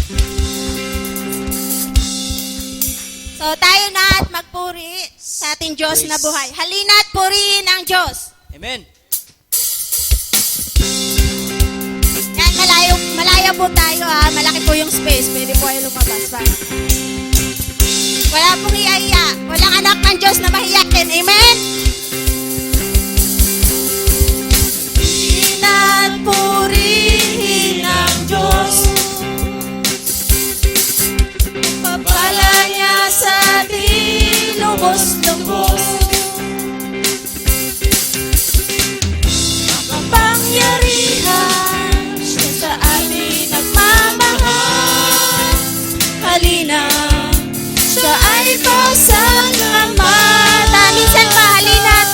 So tayo na at magpuri sa ating Diyos na buhay. Halina at purihin ang Diyos. Amen. Yan, malayo po tayo ha. Malaki po yung space. Pwede po kayo lumabas. Wala pong iya-iya. Walang anak ng Diyos na mahiyakin. Amen? Halina at purihin ang Diyos. Pagpala niya sa atin, lubos-lubos. Makapangyarihan siya sa atin nagmamahal. Halina, siya ay pasalamatan. Minsan pa, halina at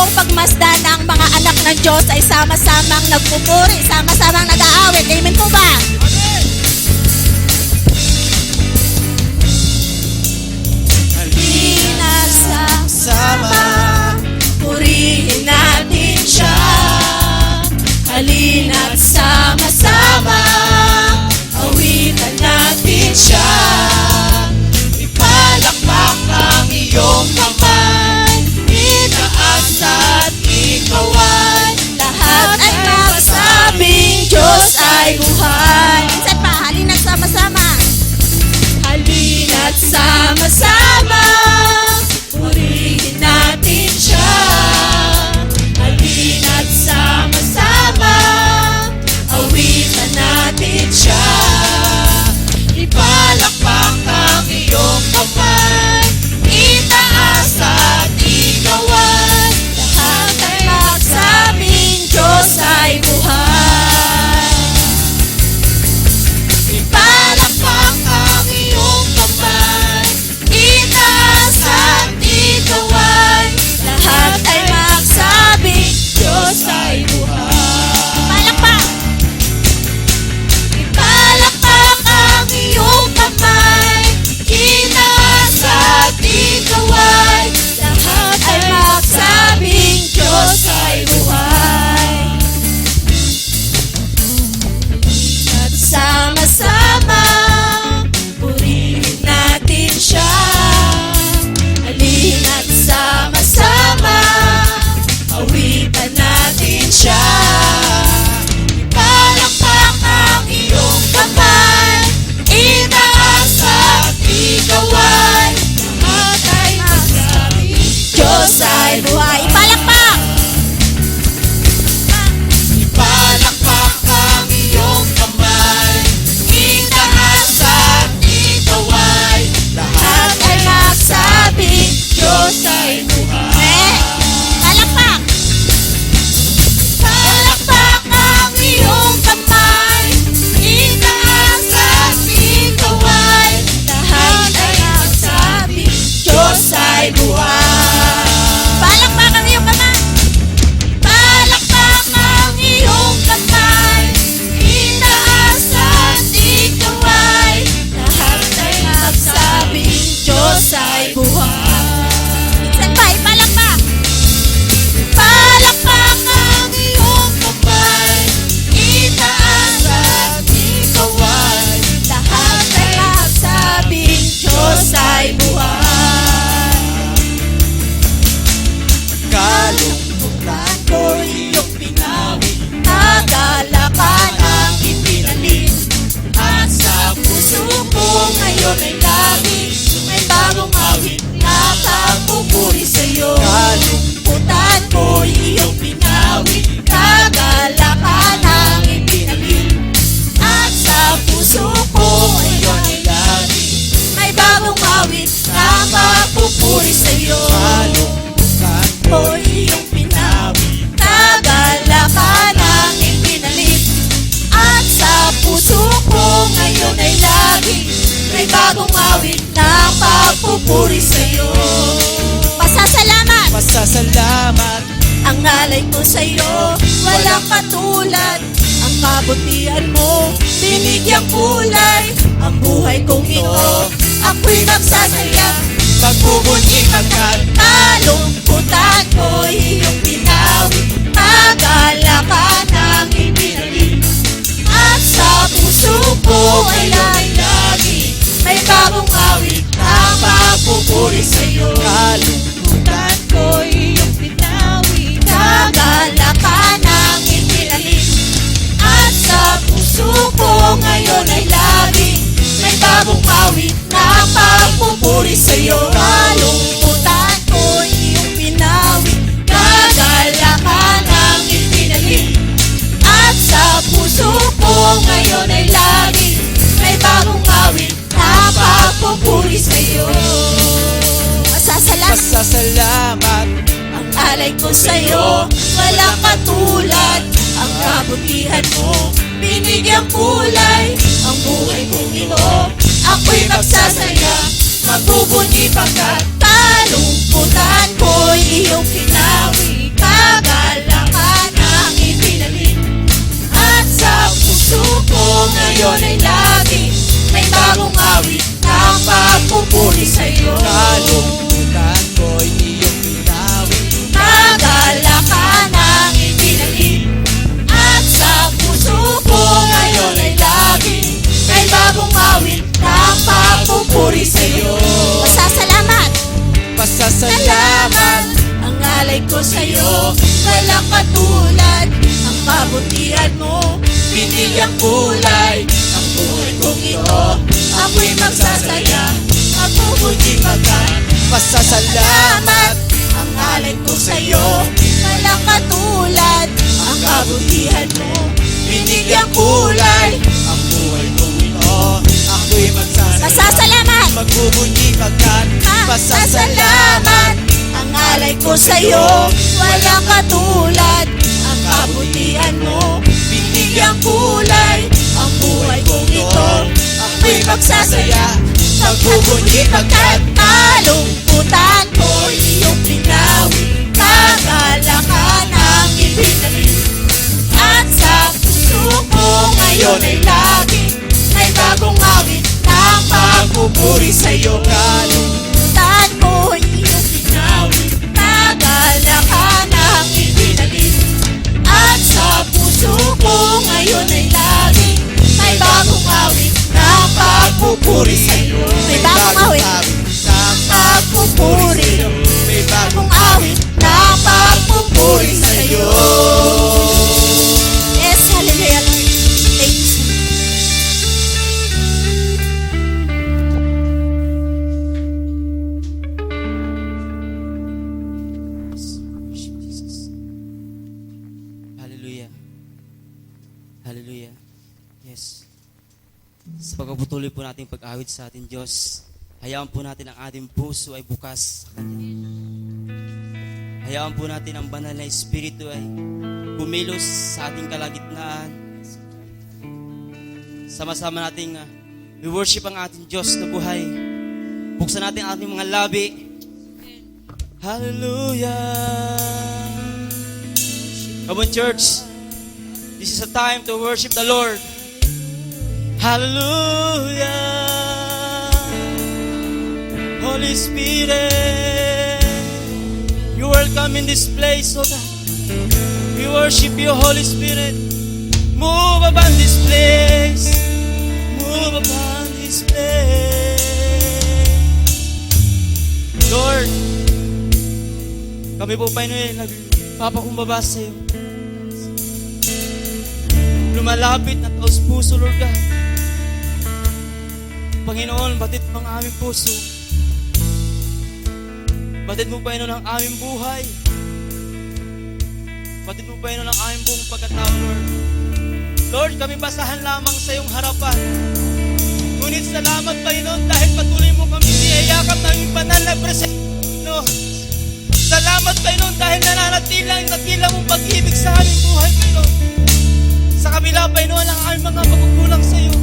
kong pagmasdan ang mga anak ng Diyos ay sama-samang nagpupuri, sama-samang nag-aawit. Amen po ba? Halina sama, purihin natin siya. Halina't sama-sama, awitan natin siya. Ipalakpak ang iyong kamay, itaas at ikaw ay Lahat ay magsabing Diyos ay buhay. Minsan pa, halina't sama-sama. Halina't sama-sama, purihin natin siya. Halina't sama-sama, awitan natin siya. ipalakpak ang iyong kamay, itaas at ikaw ay Lahat ay magsabing Diyos ay buhay. ipalakpak ang iyong kamay, itaas at ikaw ay Lahat ay magsabing Diyos ay buhay. Palakpak! ipalakpak ang iyong kamay, itaas at ikaw ay Lahat ay magsabing Diyos ay buhay. At sama-sama, purihin natin siya. Halina't sama-sama, awitan natin siya. ipalakpak ang iyong kamay, itaas at ikaw ay lahat ay magsabi. Diyos ay buhay. Palakpak! Ipalakpak ang iyong kamay, itaas at ikaw ay Lahat ay magsabing Diyos ay buhay. Palakpak! Palakpak ang iyong kamay, itaas at ikaw ay Lahat ay magsabing Diyos ay buhay. Palakpak ang iyong kamay! Palakpak ang iyong kamay, itaas at ikaw ay Lahat ay magsabing Diyos ay buhay. Minsan pa, ipalakpak! palakpak ang iyong kamay, itaas at ikaw ay Lahat ay magsabing Diyos ay buhay. kalungkutan ko iyong pinawi, Kagalakan ang ipinalit, at sa puso ko ngayon ay lagi may bagong awit na pagpupuri sa'yo. kalungkutan ko iyong pinawi, kagalakan ang ipinalit. at sa puso ko ngayon ay lagi May bagong awit na pagpupuri sa'yo. ko iyong pinawi. Kagalakan ang ipinalit. At sa puso ko ngayon ay lagi may bagong awit na pagpupuri sa'yo. Pasasalamat Pasasalamat ang alay ko sa'yo, walang katulad. Ang kabutihan mo, binigyang kulay. Ang buhay kong ito, ako'y nagsasaya. pagbubunyi pagkat Kalungkutan ko iyong pinawi. Kagalakan ang ipinalit. At sa puso ko ay lagi may bagong awit na pagpupuri sa'yo. kalungkutan ko iyong pinawi. Kagalakan ang ipinalit. At sa puso ko ngayon ay lagi may bagong awit na pagpupuri sa'yo. Kalungkutan ko iyong pinawi. Kagalakan ang ipinalit. At sa puso ko ngayon ay lagi may bagong awit na pagpupuri sa'yo. Pasasalamat Ang alay ko sa'yo, walang katulad. Ang kabutihan mo, binigyang kulay. Ang buhay kong ito, ako'y magsasaya. magbubunyi pagkat Kalungkutan ko iyong pinawi. sa'yo, walang katulad. Ang kabutihan mo, binigyang kulay ang buhay kong ito. Ako'y magsasaya, magpupuji pagkat Pasasalamat ang alay ko sa'yo, walang katulad. Ang kabutihan mo, binigyang kulay ang buhay kong ito. Ako'y Pasasalamat, Magbubuti pagkat pasasalamat. Ang alay ko sa'yo, walang katulad. Ang kabutihan mo, binigyang kulay ang buhay kong ito. Ako'y magsasaya, magpupuji pagkat kalungkutan ko iyong pinawi, kagalakan ang ibinalik. At sa puso ko ngayon ay lagi may bagong awit ng pagpupuri sa'yo. Kalungkutan ko iyong pinawi, kagalakan ang ibinalik. At sa puso ko ngayon ay lagi may bagong awit ng pagpupuri sa'yo. May bagong awit ng pagpupuri, May bagong awit ng pagpupuri sa'yo. Yes, hallelujah Lord. Thank you so much. Hallelujah. Hallelujah. Yes. Sa pagpaputuloy po nating pag-awit sa ating Diyos, hayaan po natin ang ating puso ay bukas sa Kanya. Hayaan po natin ang banal na Espiritu ay kumilos sa ating kalagitnaan. Sama-sama nating i-worship ang ating Diyos na buhay. Buksan natin ang ating mga labi. Hallelujah. Come on, church. This is a time to worship the Lord. Hallelujah. Holy Spirit, you welcome in this place, oh God. We worship you, Holy Spirit. Move upon this place. Move upon this place. Lord, kami po Panginoon, nagpapakumbaba sa iyo. Lumalapit na taos puso, Lord God. Panginoon, batid mo ang aming puso. Batid mo, Panginoon, ang aming buhay. Batid mo, Panginoon, ang aming buong pagkatao, Lord. Lord, kami basahan lamang sa iyong harapan. Ngunit salamat, Panginoon, dahil patuloy mo kami niyayakap ng iyong banal na presensya. Salamat, Panginoon, dahil nananatilang nakila mong pag-ibig sa aming buhay, Panginoon. Sa kabila, Panginoon, ang aming mga pagkukulang sa iyo.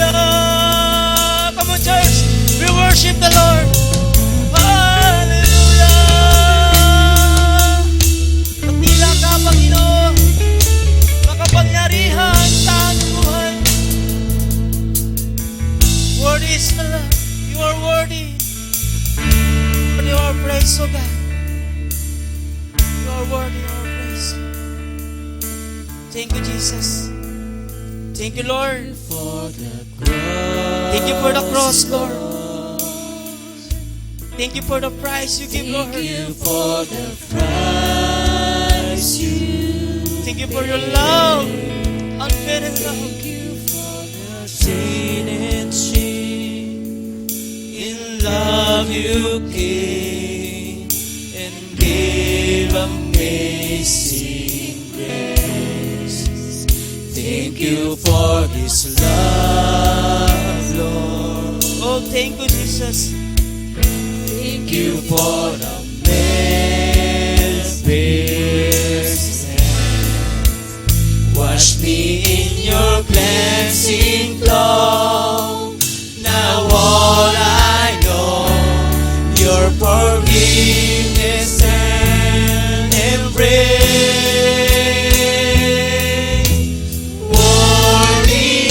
Hallelujah! Come on, church! We worship the Lord! Hallelujah! Nakila ka, Panginoon, makapangyarihan sa aming buhay. Worthy is the Lord. You are worthy. For your praise, O God. You are worthy of our praise. Thank you, Jesus. Thank you, Lord. Thank you for the cross, Lord. Thank you for the price you give, Lord. Thank you for the price you Thank you for your love, unfailing love. Thank you for the sin and shame. In love you came and gave amazing grace. Thank you for this love, Lord. Oh, thank you, Jesus. Thank you for the mercy. Wash me in your cleansing flow. Now all I know, your forgiveness and embrace. Worthy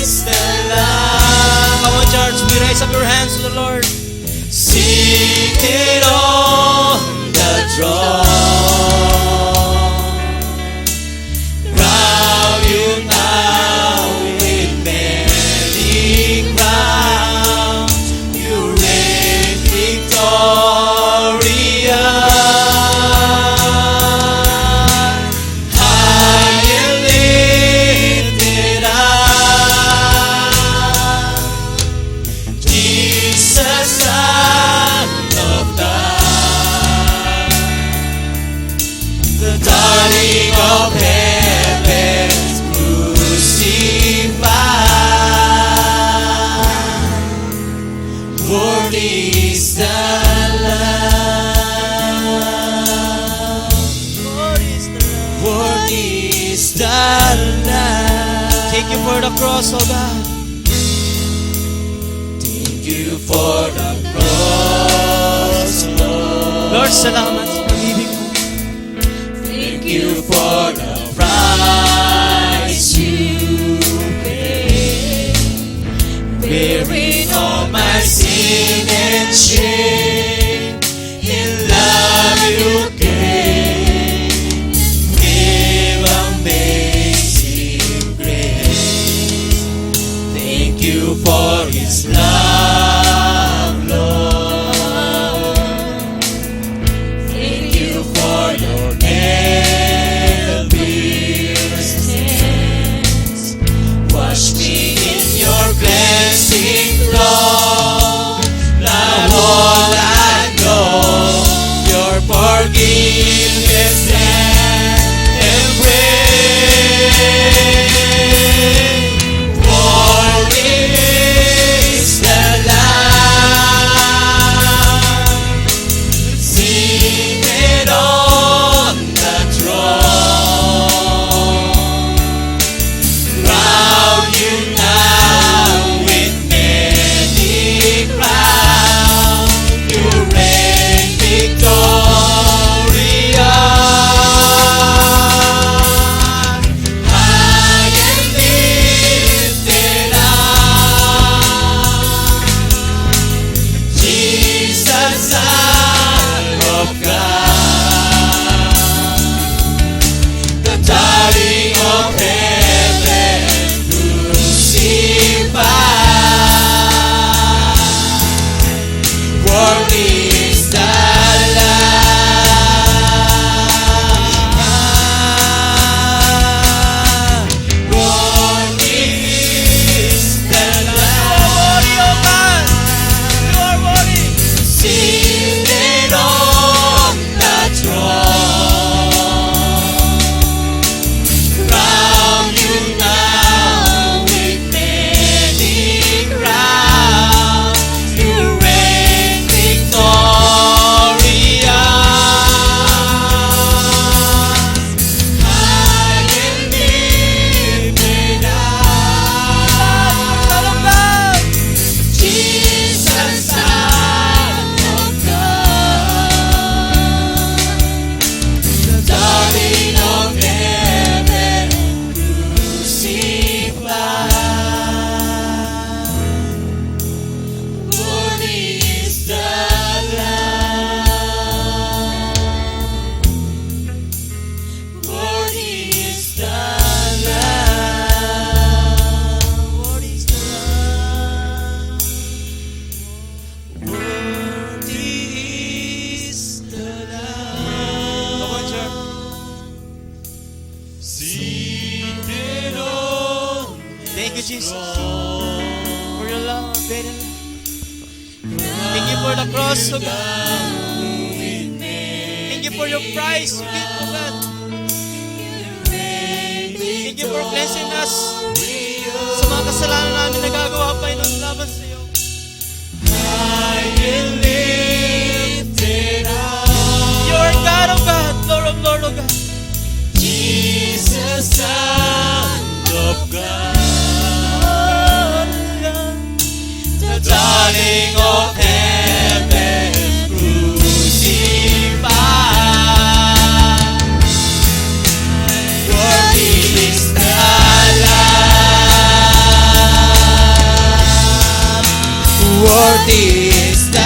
is the Lamb. Come on, church, we raise up your hands to the Lord. Seated on the throne, crown you now with many crowns. You reign victorious. the Lamb. Worthy is the Lamb. Worthy is the Lamb. Thank you for the cross, oh God. Thank you for the cross, Lord. Lord, salamat sa pag-ibig mo. Thank you for the price you paid, bearing all my sin and shame. In love you came, give amazing grace. Thank you for His love, Lord. Thank you for your nail-pierced hands. Wash me in your cleansing flow. Now all I know, your forgiveness and embrace. Worthy is the Lamb, seated on the throne. Crown you now with many crowns. You reign victorious. High and lifted up, Jesus, Son of God, the darling of heaven crucified. Worthy is the Lamb. Worthy is the Worthy, oh God. You are worthy. seated on the throne. Crown you now with many crowns. You reign victorious. High and lifted up, Jesus, Son of God, the darling of heaven crucified. Worthy is the Lamb. Worthy is the Lamb. Worthy is the Lamb. Worthy is the Come on, church. Lamb, seated on Thank you, the Jesus, throne. for your love, great love. Thank you for the cross, oh God. Thank you for your price you gave, oh God. Thank you for cleansing us sa mga kasalanan namin nagagawa pa yun laban sa iyo. High and lifted You up, are God, oh God, Lord of Lord, oh God. Jesus, Son of God, the darling of heaven crucified. Worthy is the Lamb. Worthy is the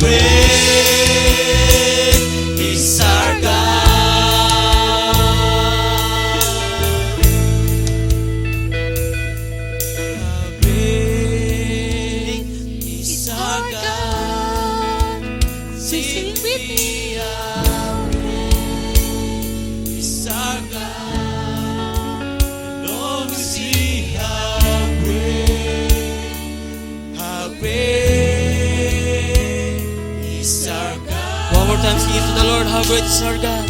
great is our God. How great is our God. Sing with me, how great is our God. And all will see how great is our God. One more time, sing it to the Lord. How great is our God.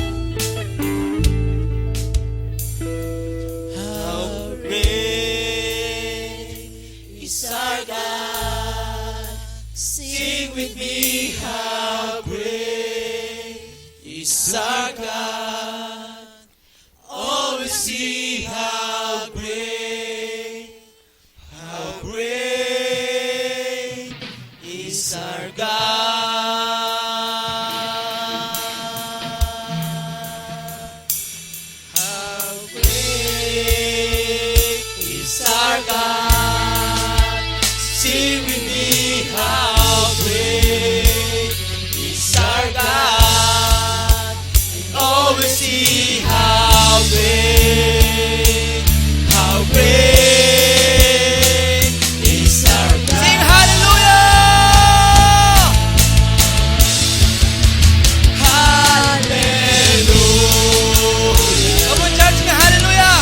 How great is our God. Sing with me, how great is our God. Oh, we see how great is our God. How great is our God. Sing with me, how great is our God. And all will see how great is our God. Sing hallelujah! Hallelujah. Come on, church, sing hallelujah!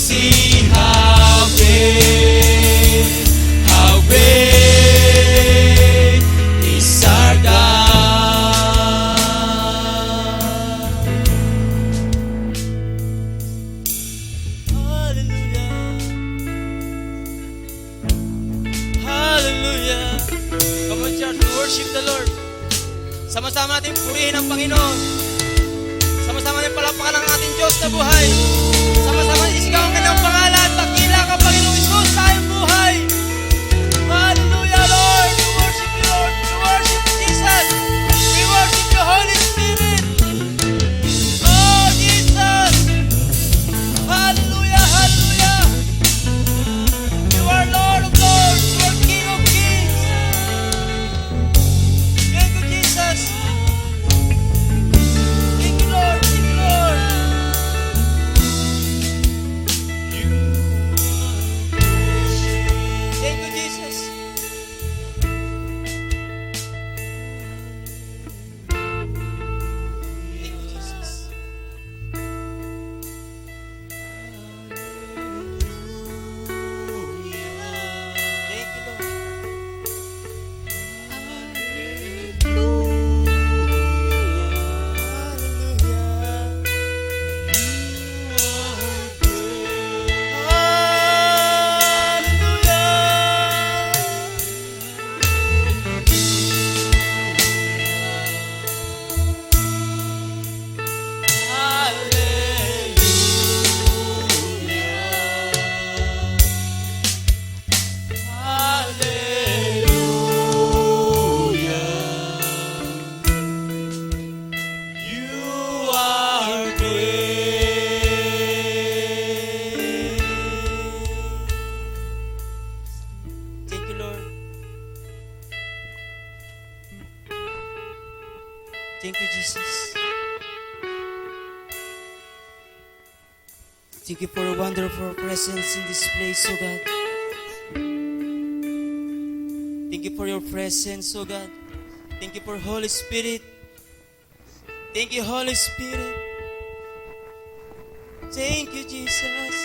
see how great worship the Lord. Sama-sama natin purihin ang Panginoon. Sama-sama natin palapakan ang ating Diyos na buhay. Sama-sama natin isigaw ang kanyang pangalan. Dakila ka, Panginoong Isus, sa iyong buhay. Hallelujah, Lord. We worship you, Lord. We worship Jesus. We worship you, Holy Spirit. Oh, Jesus. Hallelujah, hallelujah. You are Lord of Lords. You are King of Kings. Thank you, Jesus. Thank you, Lord. Thank you, Lord. Thank you, Jesus. Thank you, Jesus. Thank you, Lord. Thank you, Lord. Thank you, Jesus. Thank you for a wonderful presence in this place, oh God. Thank you for your presence, oh God. Thank you for Holy Spirit. Thank you, Holy Spirit. Thank you, Jesus.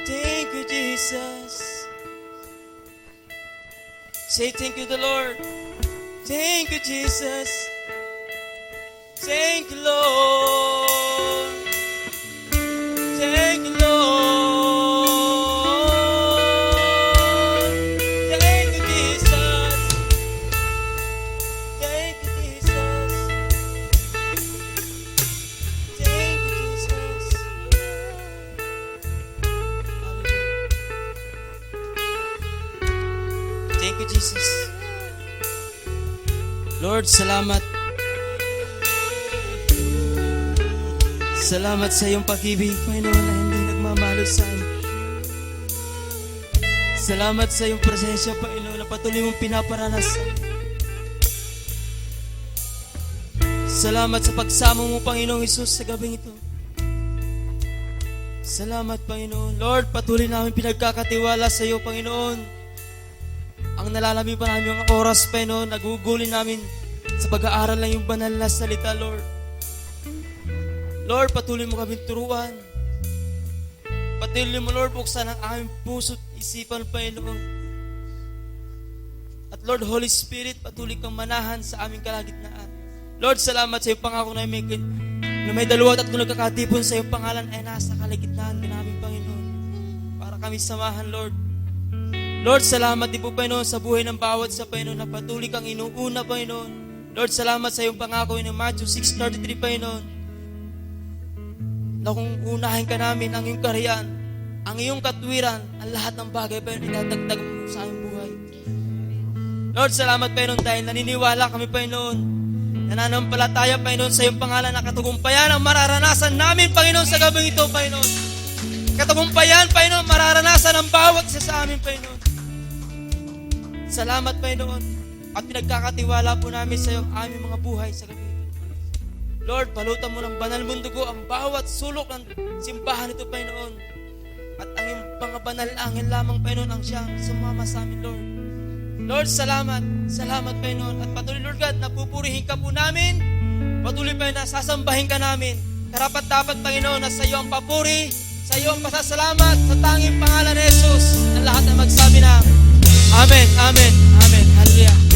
Thank you, Jesus. Say thank you, the Lord. Thank you, Jesus. Thank you, Lord. Thank you, Lord. Thank you, Jesus. Thank you, Jesus. Thank you, Jesus. Hallelujah. Thank you, Jesus. Lord, salamat. Salamat sa iyong pag-ibig, Panginoon, na hindi nagmamalo sa amin. Salamat sa iyong presensya, Panginoon, na patuloy mong pinaparanas. Salamat sa pagsama mo, Panginoong Isus, sa gabing ito. Salamat, Panginoon. Lord, patuloy namin pinagkakatiwala sa iyo, Panginoon. Ang nalalami pa namin ang oras, Panginoon, nagugulin namin sa pag-aaral ng iyong banal na salita, Lord. Lord, patuloy mo kami turuan. Patuloy mo, Lord, buksan ang aming puso't isipan, Panginoon. At Lord, Holy Spirit, patuloy kang manahan sa aming kalagitnaan. Lord, salamat sa iyong pangako na may 2 at 3 nagkakatipon sa iyong pangalan ay nasa kalagitnaan ka namin, Panginoon. Para kami samahan, Lord. Lord, salamat din po, Panginoon, sa buhay ng bawat sa Panginoon na patuloy kang inuuna, Panginoon. Lord, salamat sa iyong pangako in Matthew 6:33, Panginoon. Na kung unahin ka namin ang iyong kaharian, ang iyong katwiran, ang lahat ng bagay, Panginoon, itatagtag mo sa aming buhay. Lord, salamat, Panginoon, dahil naniniwala kami, Panginoon. Nananampalataya, Panginoon, sa iyong pangalan na katagumpayan ang mararanasan namin, Panginoon, sa gabing ito, Panginoon. Katagumpayan, Panginoon, mararanasan ang bawat isa sa amin, Panginoon. Salamat, Panginoon, at pinagkakatiwala po namin sa iyong aming mga buhay sa gabi. Lord, balutan mo ng banal mong dugo ang bawat sulok ng simbahan ito, Panginoon. At ang iyong mga banal na angel lamang, Panginoon, ang siyang sumama sa amin, Lord. Lord, salamat. Salamat, Panginoon. At patuloy, Lord God, napupurihin ka po namin. Patuloy, Panginoon, na sasambahin ka namin. Karapat-dapat, Panginoon, na sa iyo ang papuri, sa iyo ang pasasalamat, sa tanging pangalan ni Jesus, ang lahat na magsabi na, Amen, Amen, Amen. Hallelujah.